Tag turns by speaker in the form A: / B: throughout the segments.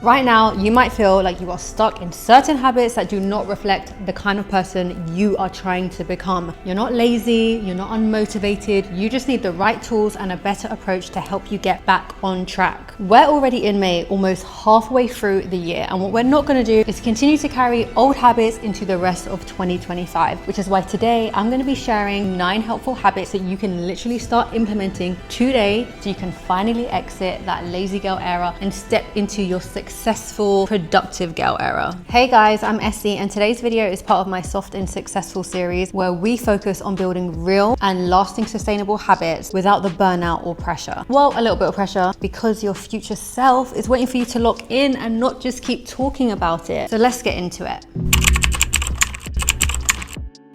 A: Right now, you might feel like you are stuck in certain habits that do not reflect the kind of person you are trying to become. You're not lazy, you're not unmotivated, you just need the right tools and a better approach to help you get back on track. We're already in May, almost halfway through the year, and what we're not gonna do is continue to carry old habits into the rest of 2025, which is why today I'm gonna be sharing 9 helpful habits that you can literally start implementing today so you can finally exit that lazy girl era and step into your successful, productive girl era. Hey guys, I'm Essie, and today's video is part of my Soft and Successful series where we focus on building real and lasting sustainable habits without the burnout or pressure. Well, a little bit of pressure because your future self is waiting for you to lock in and not just keep talking about it. So let's get into it.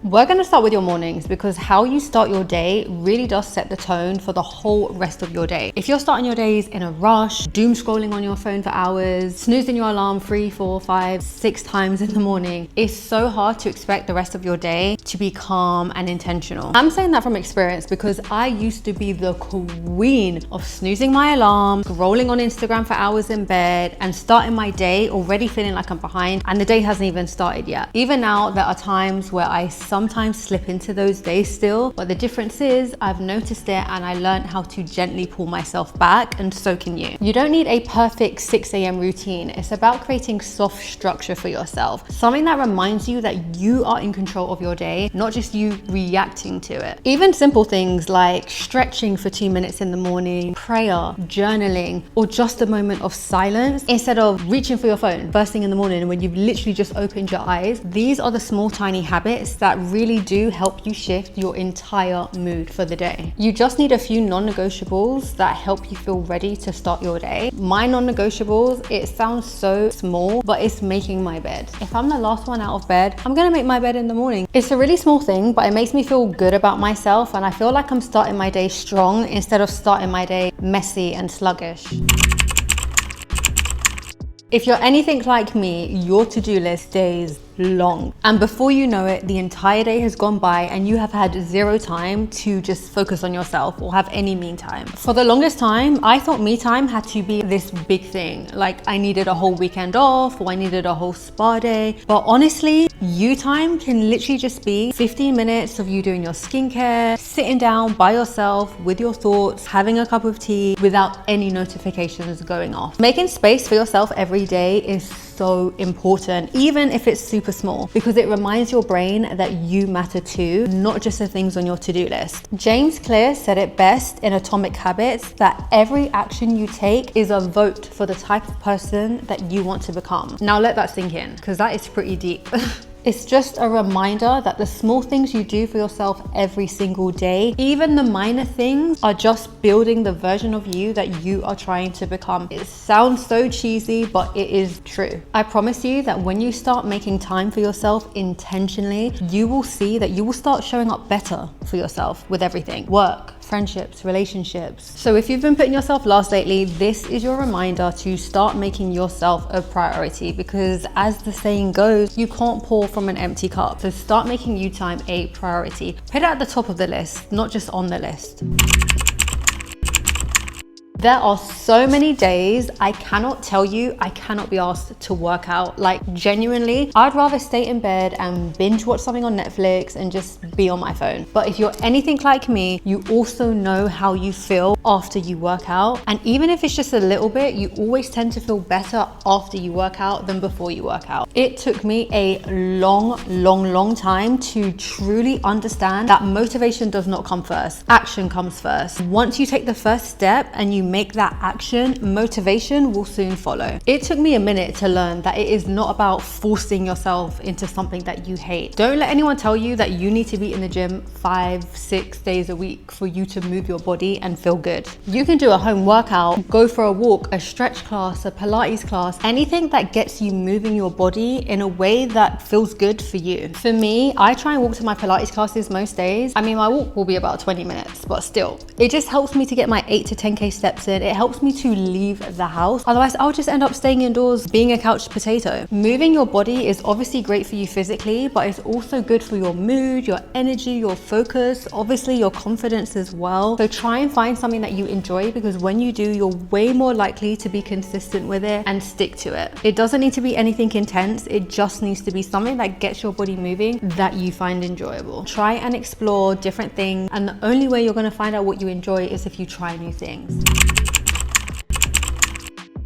A: We're gonna start with your mornings because how you start your day really does set the tone for the whole rest of your day. If you're starting your days in a rush, doom scrolling on your phone for hours, snoozing your alarm 3, 4, 5, 6 times in the morning, it's so hard to expect the rest of your day to be calm and intentional. I'm saying that from experience because I used to be the queen of snoozing my alarm, scrolling on Instagram for hours in bed, and starting my day already feeling like I'm behind and the day hasn't even started yet. Even now, there are times where I sometimes slip into those days still, but the difference is I've noticed it and I learned how to gently pull myself back, and so can you. You don't need a perfect 6 a.m. routine. It's about creating soft structure for yourself, something that reminds you that you are in control of your day, not just you reacting to it. Even simple things like stretching for 2 minutes in the morning, prayer, journaling, or just a moment of silence instead of reaching for your phone first thing in the morning when you've literally just opened your eyes. These are the small tiny habits that really do help you shift your entire mood for the day. You just need a few non-negotiables that help you feel ready to start your day. My non-negotiables, it sounds so small, but it's making my bed. If I'm the last one out of bed, I'm gonna make my bed in the morning. It's a really small thing, but it makes me feel good about myself, and I feel like I'm starting my day strong instead of starting my day messy and sluggish. If you're anything like me, your to-do list stays long, and before you know it, the entire day has gone by and you have had 0 time to just focus on yourself or have any me time. For the longest time, I thought me time had to be this big thing, like I needed a whole weekend off or I needed a whole spa day. But honestly, you time can literally just be 15 minutes of you doing your skincare, sitting down by yourself with your thoughts, having a cup of tea without any notifications going off. Making space for yourself every day is so important, even if it's super small, because it reminds your brain that you matter too, not just the things on your to-do list. James Clear said it best in Atomic Habits that every action you take is a vote for the type of person that you want to become. Now let that sink in, because that is pretty deep. It's just a reminder that the small things you do for yourself every single day, even the minor things, are just building the version of you that you are trying to become. It sounds so cheesy, but it is true. I promise you that when you start making time for yourself intentionally, you will see that you will start showing up better for yourself with everything. Work, friendships, relationships. So if you've been putting yourself last lately, this is your reminder to start making yourself a priority, because as the saying goes, you can't pour from an empty cup. So start making you time a priority. Put it at the top of the list, not just on the list. There are so many days I cannot tell you I cannot be asked to work out. Like genuinely, I'd rather stay in bed and binge watch something on Netflix and just be on my phone. But if you're anything like me, you also know how you feel after you work out. And even if it's just a little bit, you always tend to feel better after you work out than before you work out. It took me a long time to truly understand that motivation does not come first. Action comes first. Once you take the first step and you make that action, motivation will soon follow. It took me a minute to learn that it is not about forcing yourself into something that you hate. Don't let anyone tell you that you need to be in the gym 5, 6 days a week for you to move your body and feel good. You can do a home workout, go for a walk, a stretch class, a Pilates class, anything that gets you moving your body in a way that feels good for you. For me, I try and walk to my Pilates classes most days. I mean, my walk will be about 20 minutes, but still, it just helps me to get my 8 to 10K steps steps in. It helps me to leave the house. Otherwise, I'll just end up staying indoors being a couch potato. Moving your body is obviously great for you physically, but it's also good for your mood, your energy, your focus, obviously your confidence as well. So try and find something that you enjoy, because when you do, you're way more likely to be consistent with it and stick to it. It doesn't need to be anything intense. It just needs to be something that gets your body moving that you find enjoyable. Try and explore different things, and the only way you're going to find out what you enjoy is if you try new things.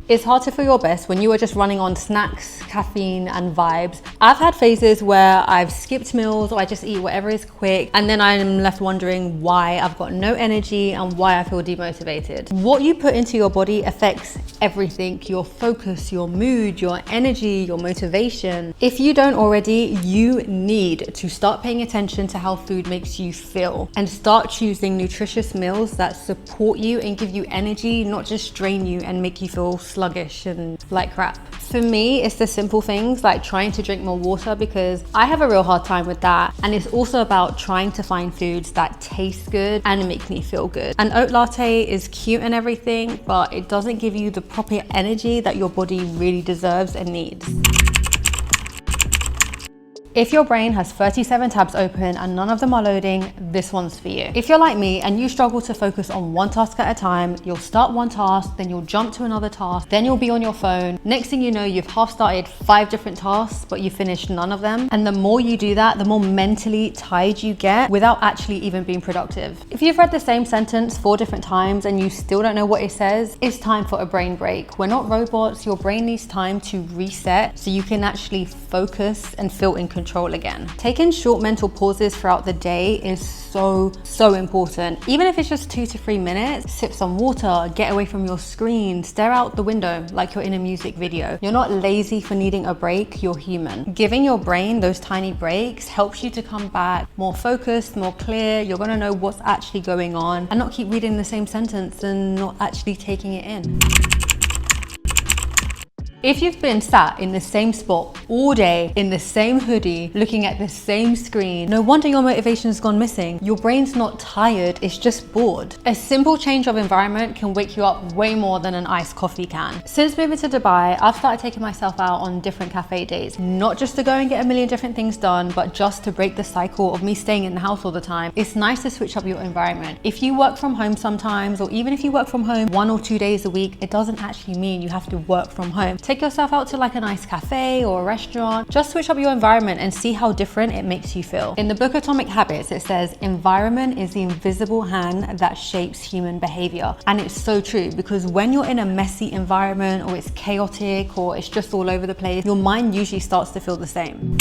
A: It's hard to feel your best when you are just running on snacks, caffeine, and vibes. I've had phases where I've skipped meals or I just eat whatever is quick, and then I'm left wondering why I've got no energy and why I feel demotivated. What you put into your body affects everything: your focus, your mood, your energy, your motivation. If you don't already, you need to start paying attention to how food makes you feel and start choosing nutritious meals that support you and give you energy, not just drain you and make you feel sluggish and like crap. For me, it's the simple things like trying to drink more water, because I have a real hard time with that. And it's also about trying to find foods that taste good and make me feel good. An oat latte is cute and everything, but it doesn't give you the proper energy that your body really deserves and needs. If your brain has 37 tabs open and none of them are loading, this one's for you. If you're like me and you struggle to focus on one task at a time, you'll start one task, then you'll jump to another task, then you'll be on your phone. Next thing you know, you've half started 5 different tasks, but you finished none of them. And the more you do that, the more mentally tired you get without actually even being productive. If you've read the same sentence 4 different times and you still don't know what it says, it's time for a brain break. We're not robots. Your brain needs time to reset so you can actually focus and feel in control again. Taking short mental pauses throughout the day is so important. Even if it's just 2 to 3 minutes, sip some water, get away from your screen, stare out the window like you're in a music video. You're not lazy for needing a break, you're human. Giving your brain those tiny breaks helps you to come back more focused, more clear. You're gonna know what's actually going on and not keep reading the same sentence and not actually taking it in. If you've been sat in the same spot all day, in the same hoodie, looking at the same screen, no wonder your motivation's gone missing. Your brain's not tired, it's just bored. A simple change of environment can wake you up way more than an iced coffee can. Since moving to Dubai, I've started taking myself out on different cafe days, not just to go and get a million different things done, but just to break the cycle of me staying in the house all the time. It's nice to switch up your environment. If you work from home sometimes, or even if you work from home 1 or 2 days a week, it doesn't actually mean you have to work from home. Take yourself out to like a nice cafe or a restaurant. Just switch up your environment and see how different it makes you feel. In the book Atomic Habits, it says, environment is the invisible hand that shapes human behavior. And it's so true, because when you're in a messy environment or it's chaotic or it's just all over the place, your mind usually starts to feel the same.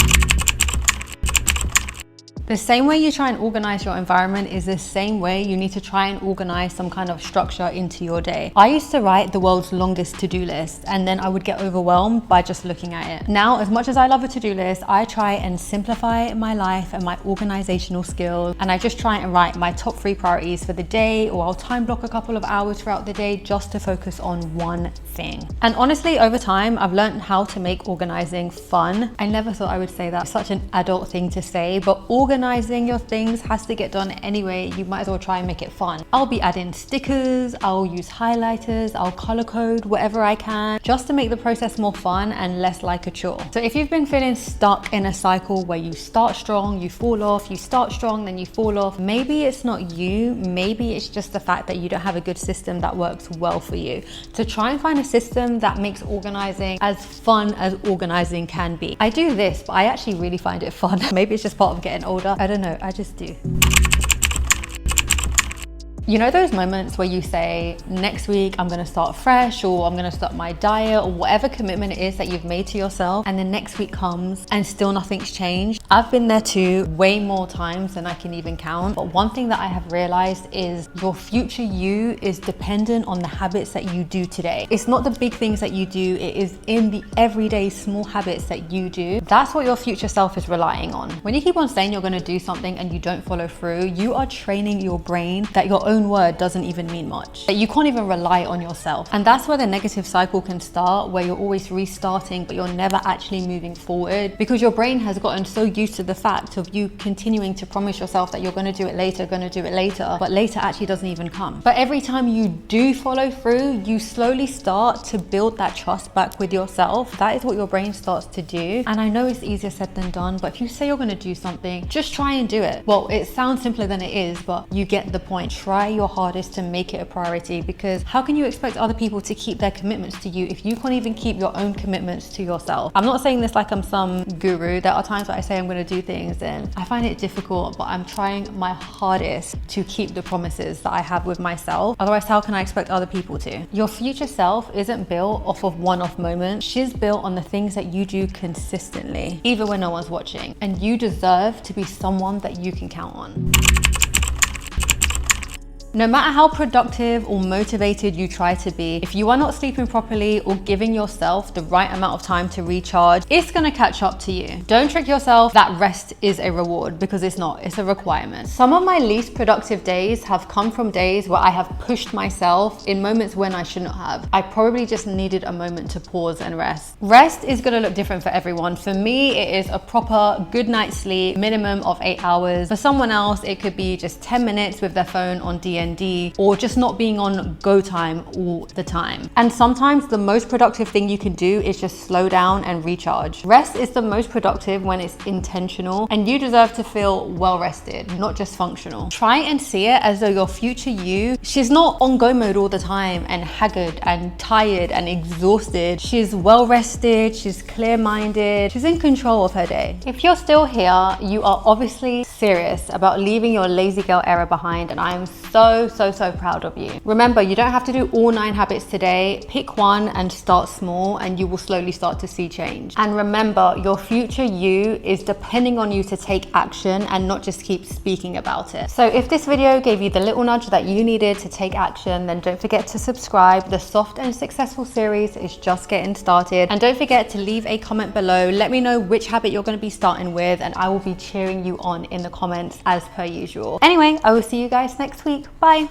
A: The same way you try and organize your environment is the same way you need to try and organize some kind of structure into your day. I used to write the world's longest to-do list, and then I would get overwhelmed by just looking at it. Now, as much as I love a to-do list, I try and simplify my life and my organizational skills, and I just try and write my top 3 priorities for the day, or I'll time block a couple of hours throughout the day just to focus on one thing. And honestly, over time, I've learned how to make organizing fun. I never thought I would say that. It's such an adult thing to say, but organizing your things has to get done anyway. You might as well try and make it fun. I'll be adding stickers, I'll use highlighters, I'll color code whatever I can, just to make the process more fun and less like a chore. So if you've been feeling stuck in a cycle where you start strong, you fall off, you start strong, then you fall off, maybe it's not you, maybe it's just the fact that you don't have a good system that works well for you. So try and find a system that makes organizing as fun as organizing can be. I do this, but I actually really find it fun. Maybe it's just part of getting older. I don't know, I just do. You know those moments where you say, next week I'm gonna start fresh, or I'm gonna start my diet, or whatever commitment it is that you've made to yourself, and then next week comes and still nothing's changed? I've been there too, way more times than I can even count. But one thing that I have realized is your future you is dependent on the habits that you do today. It's not the big things that you do, it is in the everyday small habits that you do. That's what your future self is relying on. When you keep on saying you're gonna do something and you don't follow through, you are training your brain that you're only own word doesn't even mean much. You can't even rely on yourself. And that's where the negative cycle can start, where you're always restarting, but you're never actually moving forward because your brain has gotten so used to the fact of you continuing to promise yourself that you're going to do it later, but later actually doesn't even come. But every time you do follow through, you slowly start to build that trust back with yourself. That is what your brain starts to do. And I know it's easier said than done, but if you say you're going to do something, just try and do it. Well, it sounds simpler than it is, but you get the point. Try your hardest to make it a priority, because how can you expect other people to keep their commitments to you if you can't even keep your own commitments to yourself? I'm not saying this like I'm some guru. There are times where I say I'm going to do things and I find it difficult, but I'm trying my hardest to keep the promises that I have with myself. Otherwise, how can I expect other people to? Your future self isn't built off of one-off moments. She's built on the things that you do consistently, even when no one's watching. And you deserve to be someone that you can count on. No matter how productive or motivated you try to be, if you are not sleeping properly or giving yourself the right amount of time to recharge, it's gonna catch up to you. Don't trick yourself that rest is a reward, because it's not, it's a requirement. Some of my least productive days have come from days where I have pushed myself in moments when I shouldn't have. I probably just needed a moment to pause and rest. Rest is gonna look different for everyone. For me, it is a proper good night's sleep, minimum of 8 hours. For someone else, it could be just 10 minutes with their phone on DND, or just not being on go time all the time. And sometimes the most productive thing you can do is just slow down and recharge. Rest is the most productive when it's intentional, and you deserve to feel well rested, not just functional. Try and see it as though your future you, she's not on go mode all the time and haggard and tired and exhausted. She's well rested, she's clear-minded, she's in control of her day. If you're still here, you are obviously serious about leaving your lazy girl era behind, and I am so proud of you. Remember, you don't have to do all 9 habits today. Pick one and start small, and you will slowly start to see change. And remember, your future you is depending on you to take action and not just keep speaking about it. So if this video gave you the little nudge that you needed to take action, then don't forget to subscribe. The Soft and Successful series is just getting started. And don't forget to leave a comment below. Let me know which habit you're going to be starting with, and I will be cheering you on in the comments as per usual. Anyway, I will see you guys next week. Bye.